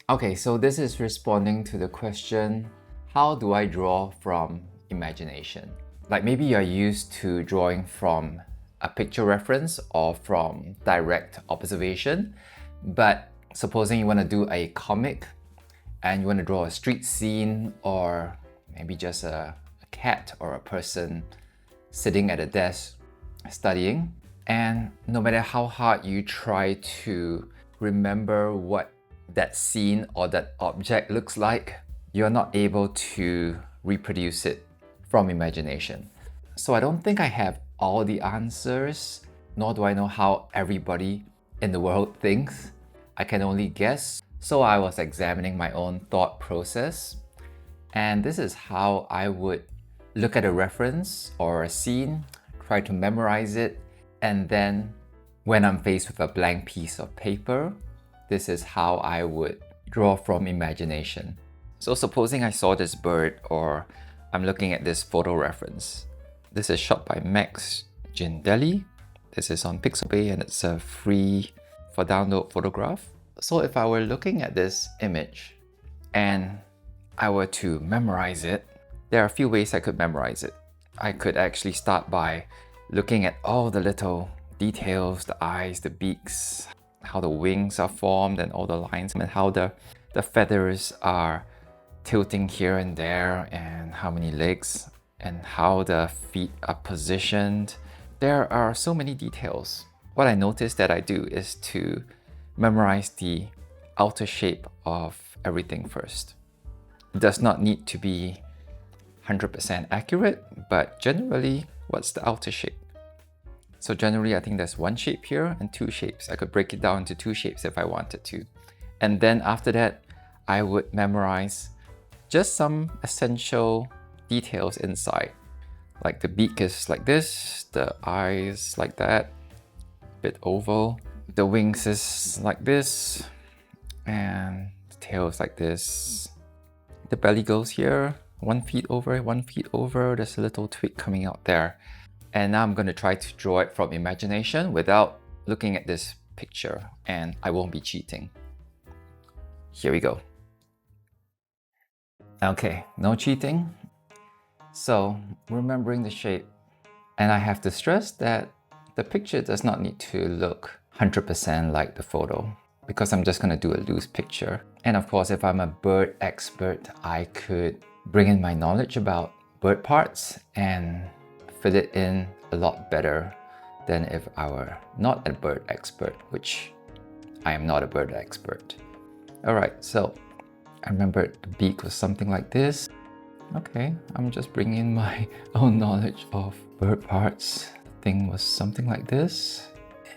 Okay, so this is responding to the question, how do I draw from imagination? Like maybe you're used to drawing from a picture reference or from direct observation, but supposing you want to do a comic and you want to draw a street scene or maybe just a cat or a person sitting at a desk studying, and no matter how hard you try to remember what that scene or that object looks like, you're not able to reproduce it from imagination. So I don't think I have all the answers, nor do I know how everybody in the world thinks. I can only guess. So I was examining my own thought process, and this is how I would look at a reference or a scene, try to memorize it, and then when I'm faced with a blank piece of paper, this is how I would draw from imagination. So supposing I saw this bird, or I'm looking at this photo reference. This is shot by Max Gindelli. This is on Pixabay and it's a free for download photograph. So if I were looking at this image and I were to memorize it, there are a few ways I could memorize it. I could actually start by looking at all the little details, the eyes, the beaks, how the wings are formed and all the lines, and how the feathers are tilting here and there, and how many legs, and how the feet are positioned. There are so many details. What I noticed that I do is to memorize the outer shape of everything first. It does not need to be 100% accurate, but generally, what's the outer shape? So generally, I think there's one shape here and two shapes. I could break it down into two shapes if I wanted to. And then after that, I would memorize just some essential details inside. Like the beak is like this, the eyes like that, a bit oval. The wings is like this, and the tail is like this. The belly goes here, 1 feet over, 1 feet over. There's a little twig coming out there. And now I'm going to try to draw it from imagination without looking at this picture, and I won't be cheating. Here we go. Okay, no cheating. So, remembering the shape. And I have to stress that the picture does not need to look 100% like the photo, because I'm just going to do a loose picture. And of course, if I'm a bird expert, I could bring in my knowledge about bird parts and fit it in a lot better than if I were not a bird expert, which I am not a bird expert. Alright, so I remember the beak was something like this. Okay, I'm just bringing in my own knowledge of bird parts. The thing was something like this.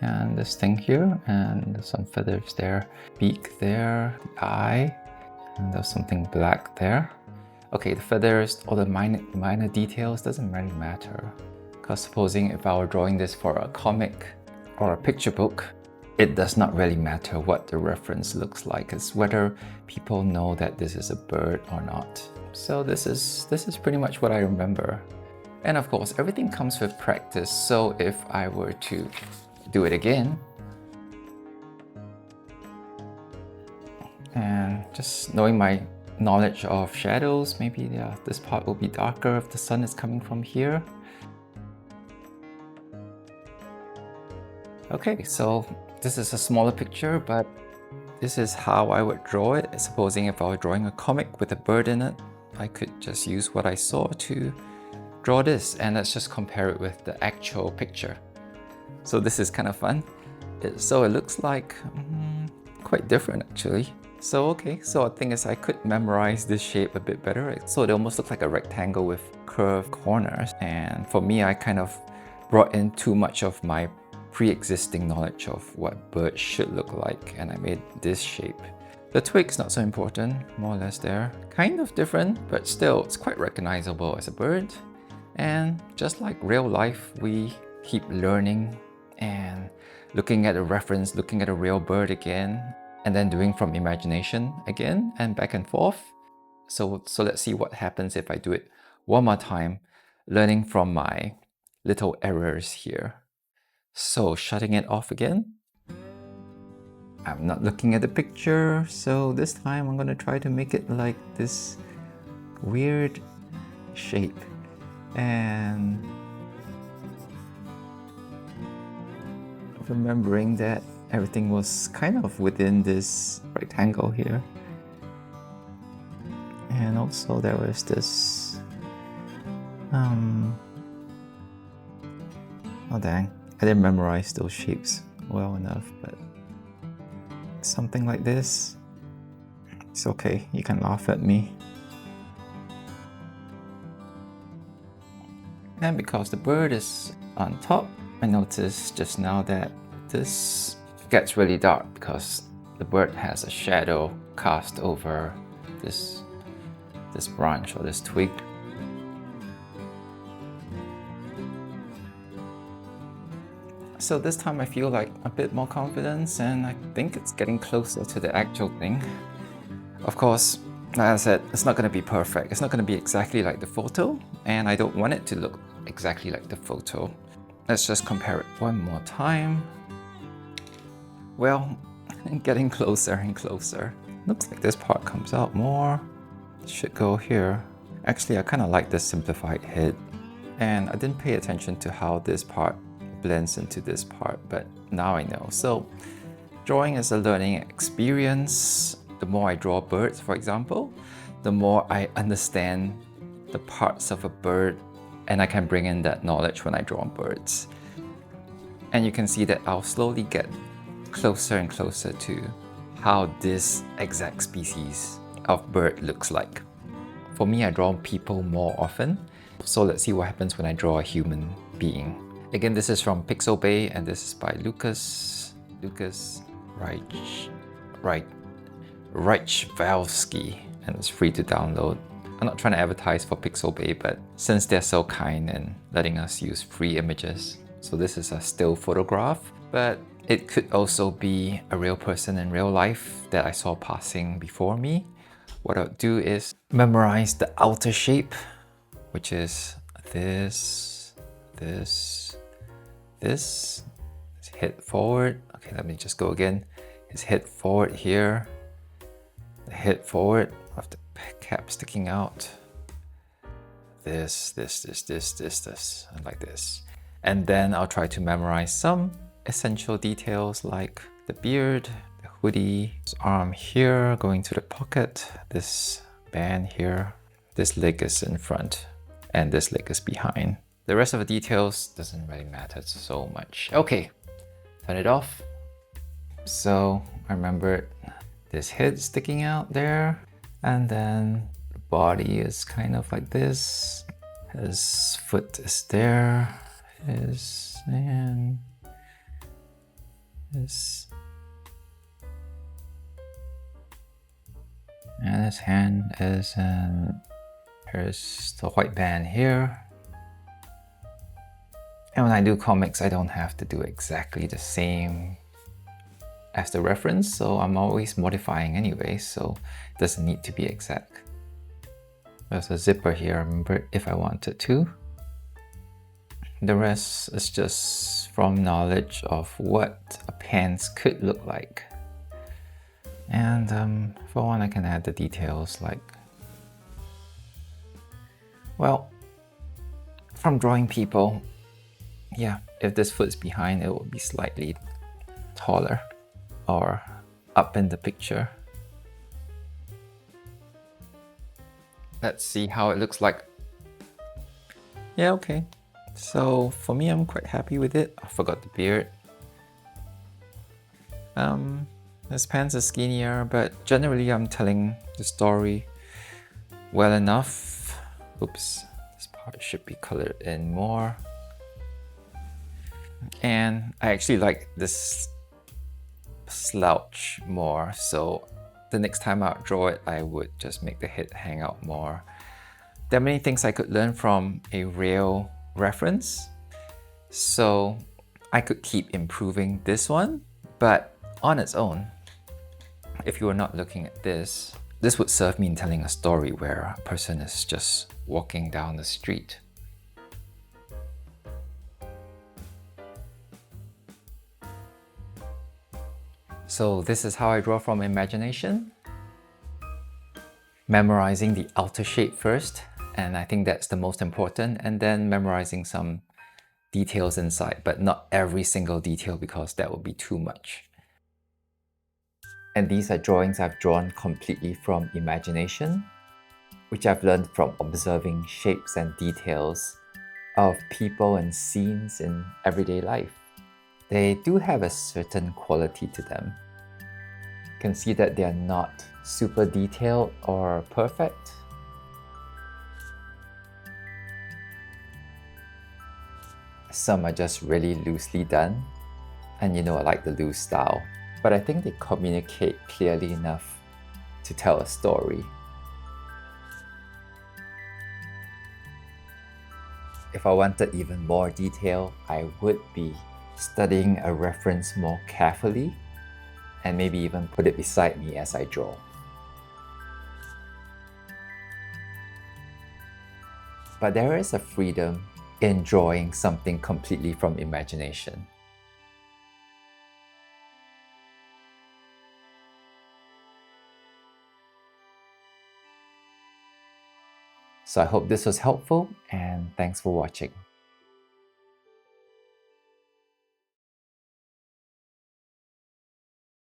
And this thing here, and there's some feathers there. Beak there, the eye, and there's something black there. Okay, the feathers, all the minor details doesn't really matter. Because supposing if I were drawing this for a comic or a picture book, it does not really matter what the reference looks like. It's whether people know that this is a bird or not. So this is pretty much what I remember. And of course, everything comes with practice. So if I were to do it again, and just knowing my knowledge of shadows, maybe this part will be darker if the sun is coming from here. Okay, so this is a smaller picture, but this is how I would draw it. Supposing if I were drawing a comic with a bird in it, I could just use what I saw to draw this, and let's just compare it with the actual picture. So this is kind of fun. So it looks like quite different actually. So okay, so the thing is I could memorize this shape a bit better. So it almost looks like a rectangle with curved corners. And for me, I kind of brought in too much of my pre-existing knowledge of what birds should look like, and I made this shape. The twig's not so important, more or less there. Kind of different, but still it's quite recognizable as a bird. And just like real life, we keep learning and looking at a reference, looking at a real bird again, and then doing from imagination again and back and forth. So let's see what happens if I do it one more time, learning from my little errors here. So shutting it off again. I'm not looking at the picture, so this time I'm gonna try to make it like this weird shape. And remembering that everything was kind of within this rectangle here. And also there was this, oh dang, I didn't memorize those shapes well enough, but something like this. It's okay, you can laugh at me. And because the bird is on top, I noticed just now that this gets really dark because the bird has a shadow cast over this branch or this twig. So this time I feel like a bit more confidence, and I think it's getting closer to the actual thing. Of course, like I said, it's not going to be perfect. It's not going to be exactly like the photo, and I don't want it to look exactly like the photo. Let's just compare it one more time. Well, getting closer and closer. Looks like this part comes out more. It should go here. Actually, I kind of like this simplified head, and I didn't pay attention to how this part blends into this part, but now I know. So drawing is a learning experience. The more I draw birds, for example, the more I understand the parts of a bird, and I can bring in that knowledge when I draw birds. And you can see that I'll slowly get closer and closer to how this exact species of bird looks like. For me, I draw people more often, so let's see what happens when I draw a human being. Again, this is from Pixel Bay, and this is by Lucas Reichvalsky, and it's free to download. I'm not trying to advertise for Pixel Bay, but since they're so kind and letting us use free images. So this is a still photograph, but it could also be a real person in real life that I saw passing before me. What I'll do is memorize the outer shape, which is this. His head forward. Okay, let me just go again. His head forward here. The head forward of the cap sticking out. This, and like this. And then I'll try to memorize some essential details like the beard, the hoodie, this arm here going to the pocket, this band here, this leg is in front, and this leg is behind. The rest of the details doesn't really matter so much. Okay, turn it off. So I remembered this head sticking out there, and then the body is kind of like this. His foot is there, and his hand is in, here's the white band here. And when I do comics, I don't have to do exactly the same as the reference, so I'm always modifying anyway, so it doesn't need to be exact. There's a zipper here, remember, if I wanted to. The rest is just from knowledge of what a pants could look like. And for one, I can add the details like, well, from drawing people, yeah, if this foot's behind, it will be slightly taller or up in the picture. Let's see how it looks like. Yeah, okay. So for me, I'm quite happy with it. I forgot the beard. His pants are skinnier, but generally I'm telling the story well enough. Oops, this part should be colored in more. And I actually like this slouch more, so the next time I draw it, I would just make the head hang out more. There are many things I could learn from a real reference, so I could keep improving this one, but on its own, if you were not looking at this, this would serve me in telling a story where a person is just walking down the street. So this is how I draw from imagination. Memorizing the outer shape first, and I think that's the most important, and then memorizing some details inside, but not every single detail because that would be too much. And these are drawings I've drawn completely from imagination, which I've learned from observing shapes and details of people and scenes in everyday life. They do have a certain quality to them. You can see that they are not super detailed or perfect. Some are just really loosely done, and I like the loose style, but I think they communicate clearly enough to tell a story. If I wanted even more detail, I would be studying a reference more carefully and maybe even put it beside me as I draw. But there is a freedom in drawing something completely from imagination. So I hope this was helpful, and thanks for watching.